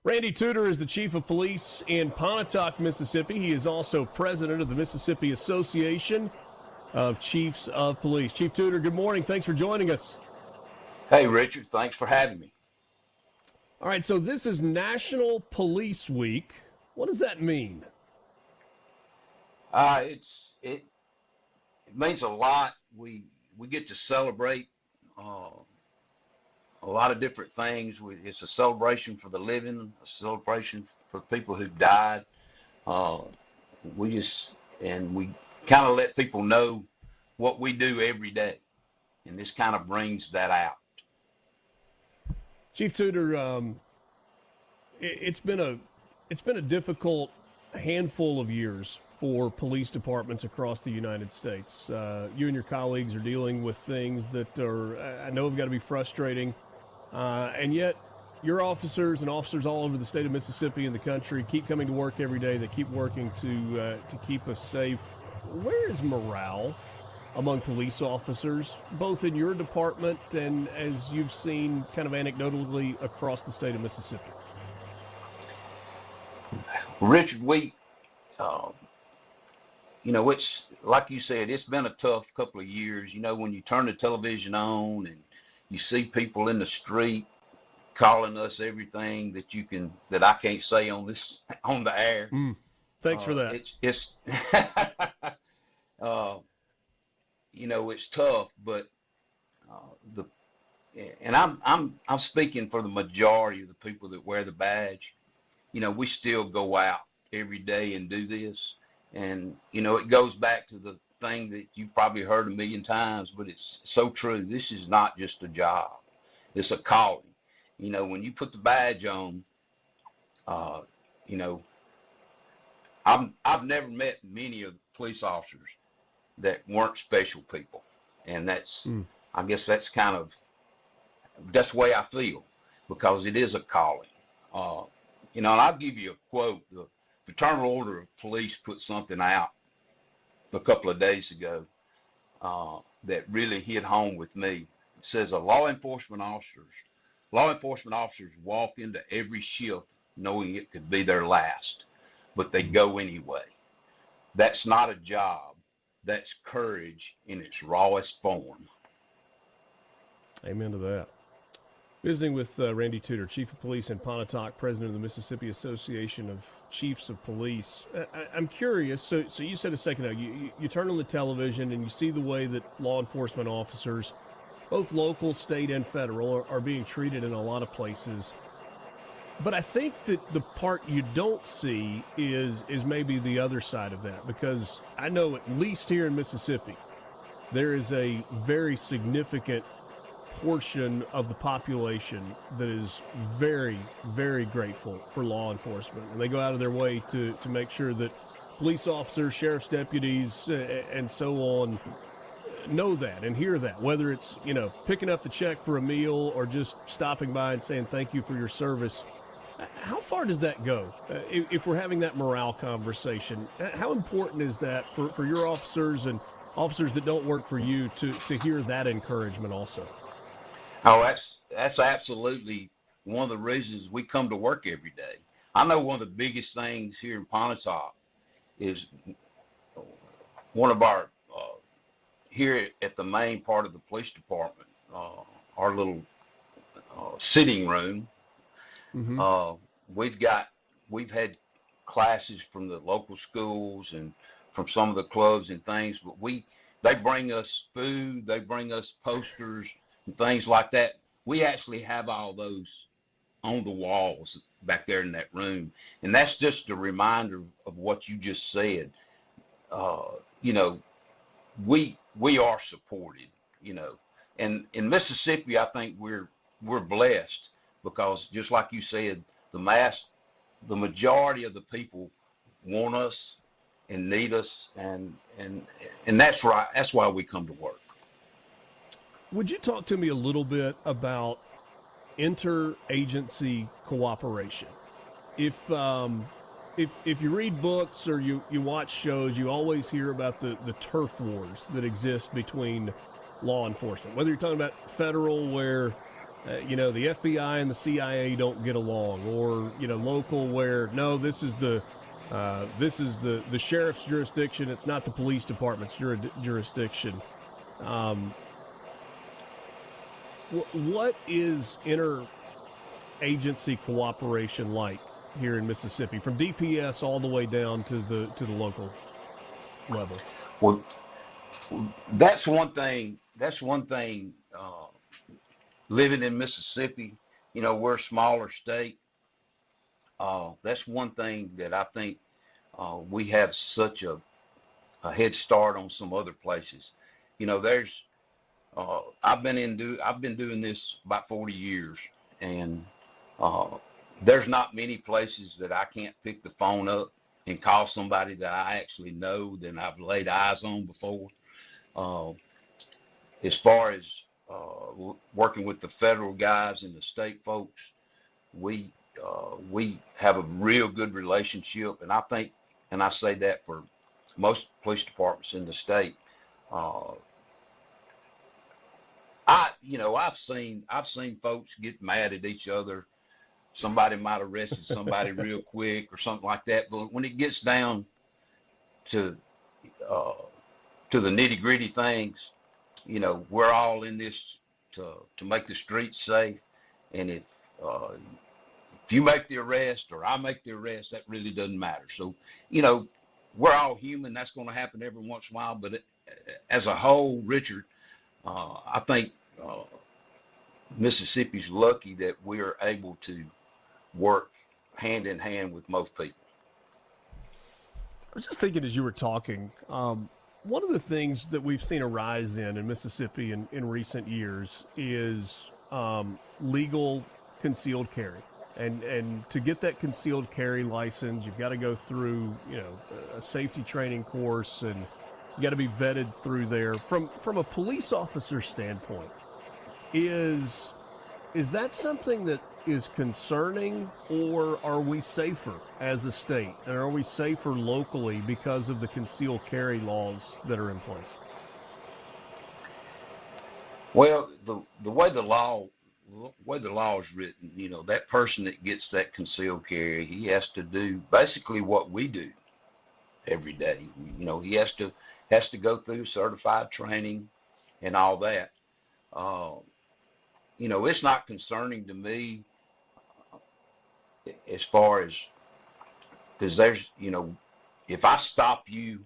Randy Tudor is the chief of police in Pontotoc, Mississippi. He is also president of the Mississippi Association of Chiefs of Police. Chief Tudor, good morning. Thanks for joining us. Hey, Richard, thanks for having me. All right, so this is National Police Week. What does that mean? It means a lot. We get to celebrate uh, a lot of different things. It's a celebration for the living, a celebration for people who've died. Uh, we kind of let people know what we do every day, and this kind of brings that out. Chief Tudor, it's been a difficult handful of years for police departments across the United States. You and your colleagues are dealing with things that I know have got to be frustrating, and yet your officers and officers all over the state of Mississippi and the country keep coming to work every day. They keep working to keep us safe. Where is morale among police officers, both in your department and as you've seen kind of anecdotally across the state of Mississippi? Richard, uh, it's like you said, it's been a tough couple of years. When you turn the television on and you see people in the street calling us everything that I can't say on on the air. Thanks for that. It's it's tough, but the and I'm speaking for the majority of the people that wear the badge. We still go out every day and do this. And, it goes back to the thing that you've probably heard a million times, but it's so true. This is not just a job. It's a calling. When you put the badge on, uh, you know, I've never met many of the police officers that weren't special people. And I guess that's the way I feel, because it is a calling. And I'll give you a quote. The Fraternal Order of Police put something out a couple of days ago that really hit home with me. It says, law enforcement officers walk into every shift knowing it could be their last, but they go anyway. That's not a job. That's courage in its rawest form. Amen to that. Visiting with Randy Tudor, Chief of Police in Pontotoc, President of the Mississippi Association of Chiefs of Police. I'm curious, so you said a second ago, you turn on the television and you see the way that law enforcement officers, both local, state, and federal, are being treated in a lot of places. But I think that the part you don't see is maybe the other side of that, because I know at least here in Mississippi, there is a very significant portion of the population that is very, very grateful for law enforcement. And they go out of their way to make sure that police officers, sheriff's deputies, and so on know that and hear that, whether it's, picking up the check for a meal or just stopping by and saying thank you for your service. How far does that go? If we're having that morale conversation, how important is that for your officers and officers that don't work for you to hear that encouragement also? Oh, that's absolutely one of the reasons we come to work every day. I know one of the biggest things here in Pontotoc is one of our here at the main part of the police department, our little sitting room. Mm-hmm. We've had classes from the local schools and from some of the clubs and things, but they bring us food, they bring us posters, things like that. We actually have all those on the walls back there in that room. And that's just a reminder of what you just said. We are supported, and in Mississippi, I think we're blessed because just like you said, the majority of the people want us and need us. And that's right. That's why we come to work. Would you talk to me a little bit about interagency cooperation? If you read books or you watch shows, you always hear about the turf wars that exist between law enforcement. Whether you're talking about federal, where The FBI and the CIA don't get along, or local where no, this is the sheriff's jurisdiction. It's not the police department's jurisdiction. Um, what is interagency cooperation like here in Mississippi, from DPS all the way down to the local level? Well, that's one thing. That's one thing. Living in Mississippi, we're a smaller state. That's one thing that I think we have such a head start on some other places. There's I've been doing this about 40 years, and uh, there's not many places that I can't pick the phone up and call somebody that I actually know that I've laid eyes on before. Uh, as far as working with the federal guys and the state folks, we have a real good relationship, and I think, and I say that for most police departments in the state. Uh, I've seen folks get mad at each other. Somebody might have arrested somebody real quick or something like that. But when it gets down to uh, the nitty gritty things, we're all in this to make the streets safe. And uh, if you make the arrest or I make the arrest, that really doesn't matter. So, you know, we're all human. That's going to happen every once in a while. But as a whole, Richard, I think Mississippi's lucky that we're able to work hand in hand with most people. I was just thinking as you were talking, one of the things that we've seen a rise in Mississippi in recent years is legal concealed carry. And to get that concealed carry license, you've got to go through, a safety training course, and you got to be vetted through there. From a police officer standpoint, is that something that is concerning, or are we safer as a state, and are we safer locally because of the concealed carry laws that are in place? Well, the way the law is written, that person that gets that concealed carry, he has to do basically what we do every day. He has to go through certified training and all that. Uh, it's not concerning to me as far as, because if I stop you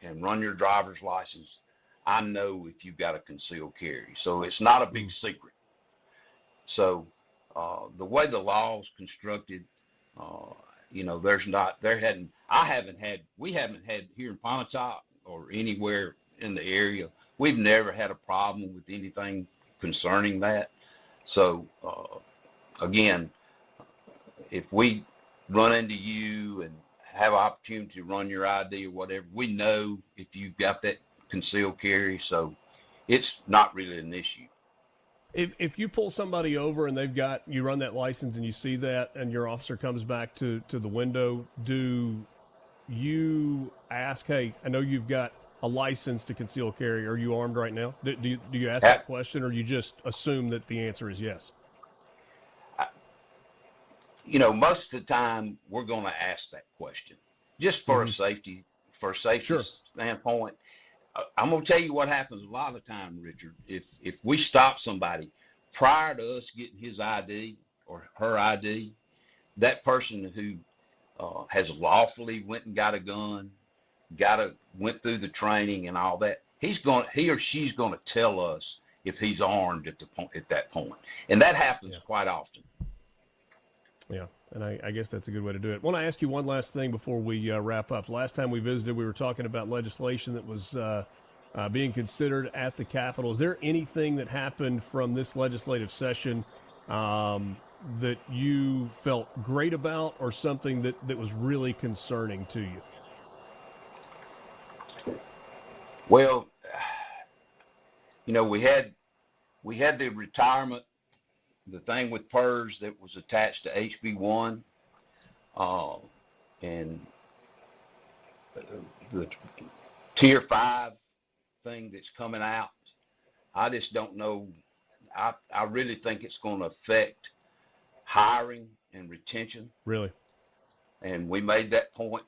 and run your driver's license, I know if you've got a concealed carry. So it's not a big secret. So the way the law is constructed, we haven't had here in Pontotoc or anywhere in the area, we've never had a problem with anything concerning that. So again, if we run into you and have an opportunity to run your ID or whatever, we know if you've got that concealed carry. So it's not really an issue. If you pull somebody over and you run that license and you see that, and your officer comes back to the window, do you ask, hey, I know you've got a license to conceal carry. Are you armed right now? Do you ask that question, or you just assume that the answer is yes? Most of the time we're going to ask that question just for a safety Sure. standpoint. I'm going to tell you what happens a lot of the time, Richard. If we stop somebody prior to us getting his ID or her ID, that person who has lawfully went and got a gun, went through the training and all that, he or she's going to tell us if he's armed at that point, and that happens quite often. Yeah, and I guess that's a good way to do it. I want to ask you one last thing before we wrap up. The last time we visited, we were talking about legislation that was being considered at the Capitol. Is there anything that happened from this legislative session that you felt great about, or something that was really concerning to you? Well, we had the retirement, the thing with PERS that was attached to HB1, and the Tier 5 thing that's coming out. I just don't know I really think it's going to affect hiring and retention. Really? And we made that point.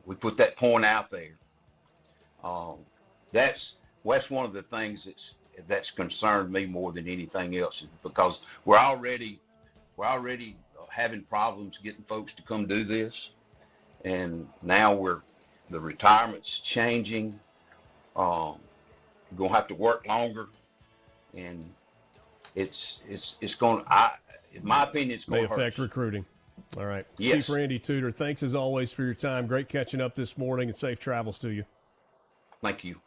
We put that point out there. Um, that's one of the things that's concerned me more than anything else, because we're already having problems getting folks to come do this, and now the retirement's changing. We're gonna have to work longer, and it's going. In my opinion, it's May going to hurt affect us. recruiting. All right. Yes. Chief Randy Tudor, thanks as always for your time. Great catching up this morning, and safe travels to you. Thank you.